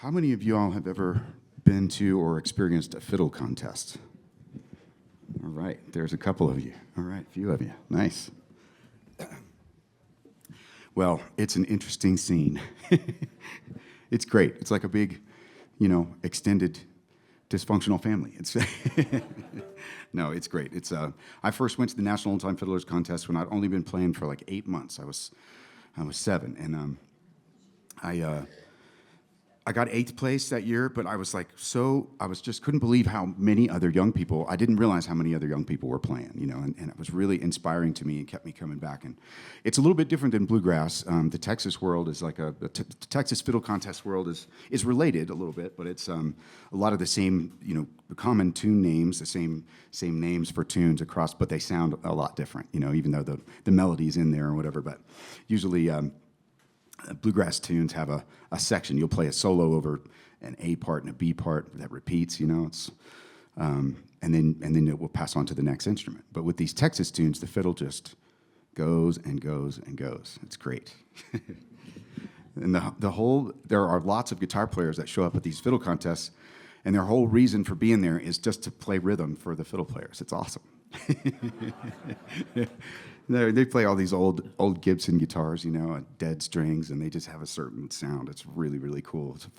How many of you all have ever been to or experienced a fiddle contest? All right, there's a couple of you. All right, a few of you. Nice. Well, it's an interesting scene. It's great. It's like a big, extended dysfunctional family. It's no, it's great. It's I first went to the National Old Time Fiddlers Contest when I'd only been playing for like 8 months. I was 7, and I got 8th place that year, but I was just couldn't believe how many other young people, I didn't realize how many other young people were playing, and it was really inspiring to me and kept me coming back. And it's a little bit different than bluegrass. The Texas world is like the Texas Fiddle Contest world is related a little bit, but it's a lot of the same, common tune names, the same names for tunes across, but they sound a lot different, even though the melody's in there or whatever, but usually, bluegrass tunes have a section. You'll play a solo over an A part and a B part that repeats, it's and then it will pass on to the next instrument. But with these Texas tunes, the fiddle just goes and goes and goes. It's great. And there are lots of guitar players that show up at these fiddle contests, and their whole reason for being there is just to play rhythm for the fiddle players. It's awesome. They play all these old Gibson guitars, dead strings, and they just have a certain sound. It's really, really cool. It's a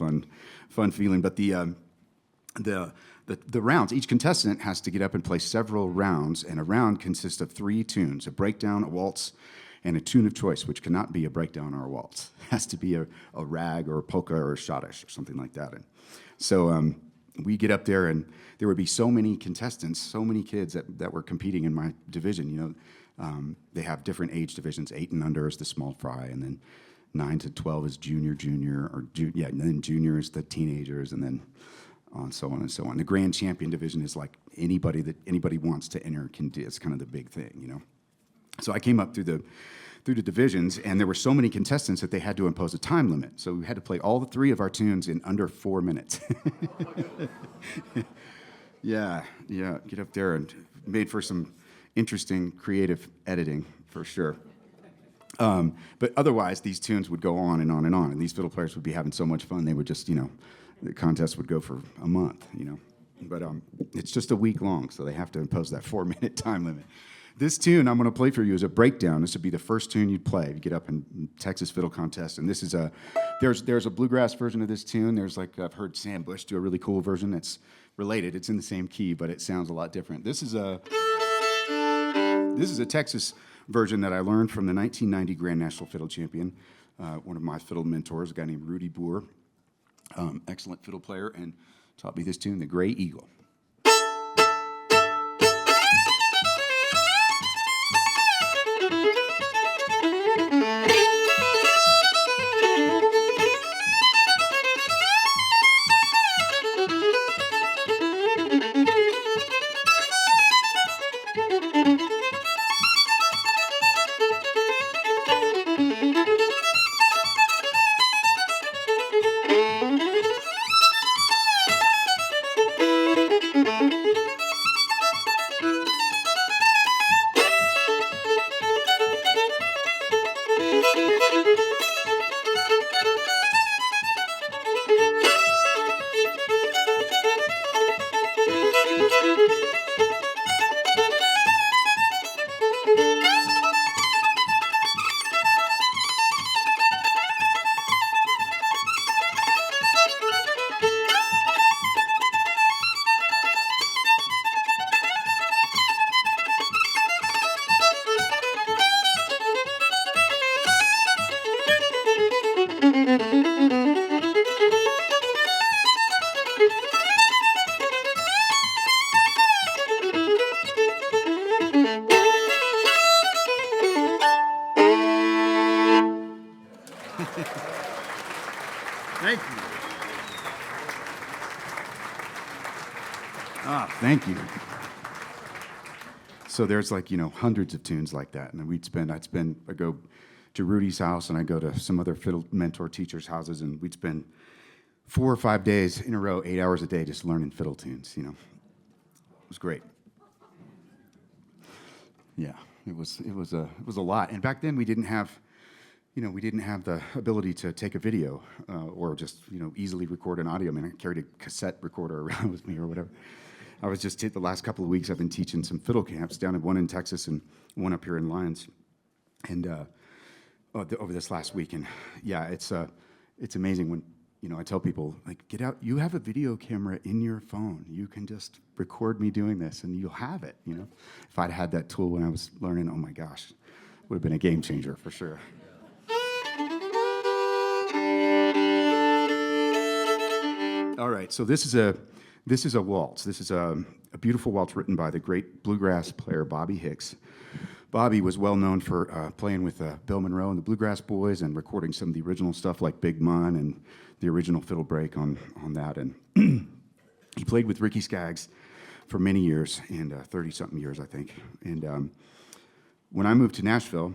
fun feeling. But the rounds, each contestant has to get up and play several rounds, and a round consists of 3 tunes: a breakdown, a waltz, and a tune of choice, which cannot be a breakdown or a waltz. It has to be a rag or a polka or a schottisch or something like that. And so we get up there, and there would be so many contestants, so many kids that were competing in my division. They have different age divisions. 8 and under is the small fry, and then 9 to 12 is junior, and then junior is the teenagers, and then so on and so on. The grand champion division is like anybody that anybody wants to enter can do. It's kind of the big thing, So I came up through the divisions, and there were so many contestants that they had to impose a time limit. So we had to play all 3 of our tunes in under 4 minutes. Yeah, get up there, and made for some interesting creative editing for sure. But otherwise, these tunes would go on and on and on, and these fiddle players would be having so much fun. They would just, the contest would go for a month, But it's just a week long, so they have to impose that 4-minute time limit. This tune I'm going to play for you is a breakdown. This would be the first tune you'd play. You get up in Texas Fiddle Contest, and this is there's a bluegrass version of this tune. There's I've heard Sam Bush do a really cool version that's related. It's in the same key, but it sounds a lot different. This is a Texas version that I learned from the 1990 Grand National Fiddle Champion, one of my fiddle mentors, a guy named Rudy Boer, excellent fiddle player, and taught me this tune, The Gray Eagle. Thank you. Thank you. So there's hundreds of tunes like that, and I go to Rudy's house, and I go to some other fiddle mentor teachers' houses, and we'd spend 4 or 5 days in a row, 8 hours a day, just learning fiddle tunes. It was great. Yeah, it was a lot. And back then we didn't have we didn't have the ability to take a video or just, easily record an audio. I mean, I carried a cassette recorder around with me or whatever. I was just, the last couple of weeks, I've been teaching some fiddle camps down at one in Texas and one up here in Lyons. And over this last week. And yeah, it's amazing when, I tell people, like, get out, you have a video camera in your phone. You can just record me doing this and you'll have it, If I'd had that tool when I was learning, oh my gosh, would have been a game changer for sure. All right, so this is a waltz. This is a beautiful waltz written by the great bluegrass player Bobby Hicks. Bobby was well known for playing with Bill Monroe and the Bluegrass Boys and recording some of the original stuff like Big Mun and the original fiddle break on that. And he played with Ricky Skaggs for many years, and 30-something years, I think. And when I moved to Nashville,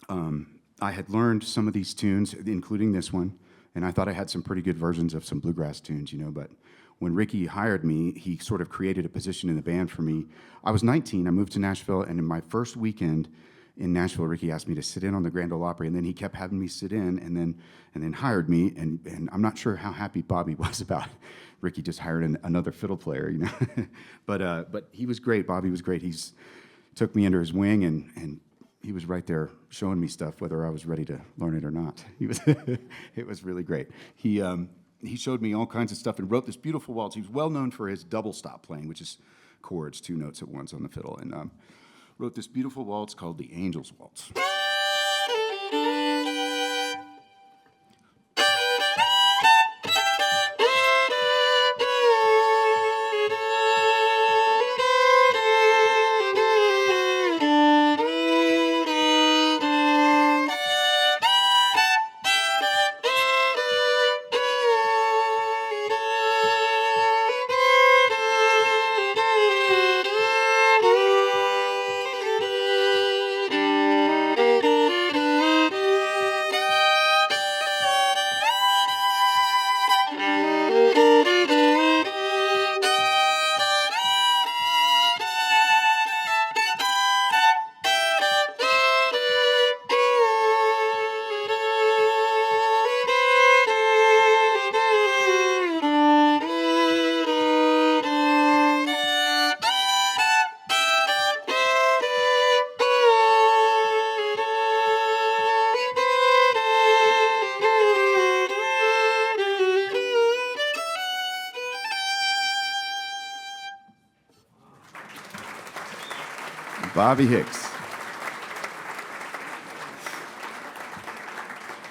I had learned some of these tunes, including this one, and I thought I had some pretty good versions of some bluegrass tunes, but when Ricky hired me, he sort of created a position in the band for me. I was 19, I moved to Nashville, and in my first weekend in Nashville, Ricky asked me to sit in on the Grand Ole Opry, and then he kept having me sit in, and then hired me, and I'm not sure how happy Bobby was about Ricky just hired another fiddle player, but he was great. Bobby was great. He's took me under his wing, and he was right there showing me stuff, whether I was ready to learn it or not. It was really great. He showed me all kinds of stuff and wrote this beautiful waltz. He was well known for his double stop playing, which is chords, 2 notes at once on the fiddle, and wrote this beautiful waltz called the Angel's Waltz. Bobby Hicks.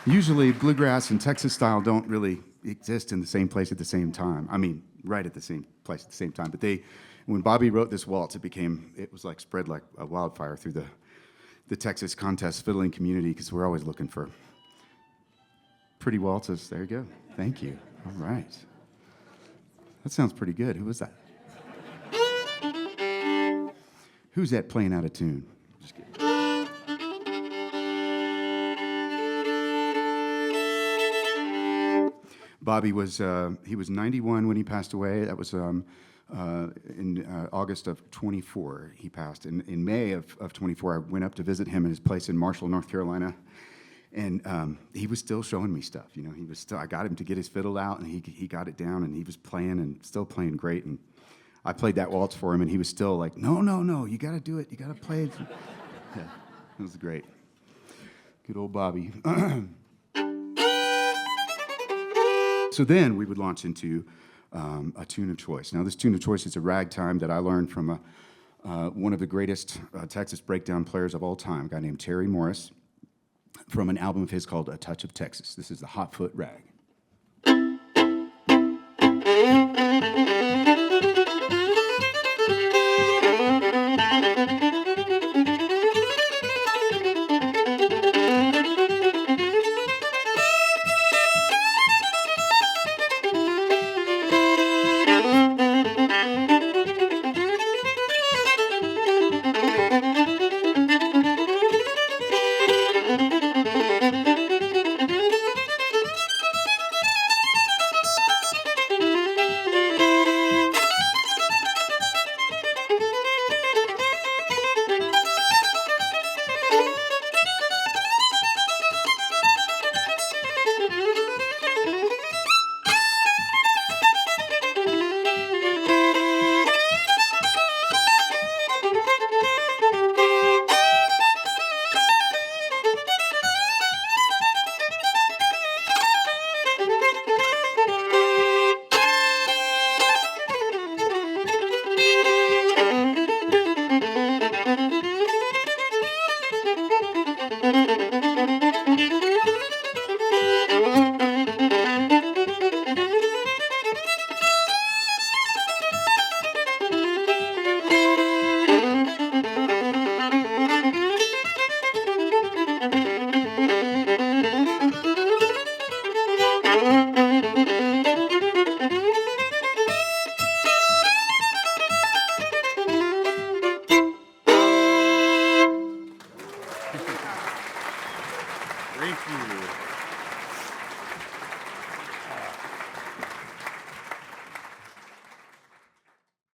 Usually, bluegrass and Texas style don't really exist in the same place at the same time. I mean, right at the same place at the same time. But when Bobby wrote this waltz, it was like spread like a wildfire through the Texas contest fiddling community, because we're always looking for pretty waltzes. There you go. Thank you. All right. That sounds pretty good. Who was that? Who's that playing out of tune? Just kidding. Bobby was 91 when he passed away. That was in August of 24. He passed. In May of 24, I went up to visit him at his place in Marshall, North Carolina, and he was still showing me stuff. I got him to get his fiddle out, and he got it down, and he was playing and still playing great. And I played that waltz for him, and he was still like, no, you got to do it. You got to play it. Yeah, it was great. Good old Bobby. So then we would launch into a tune of choice. Now, this tune of choice is a ragtime that I learned from one of the greatest Texas breakdown players of all time, a guy named Terry Morris, from an album of his called A Touch of Texas. This is the Hotfoot Rag.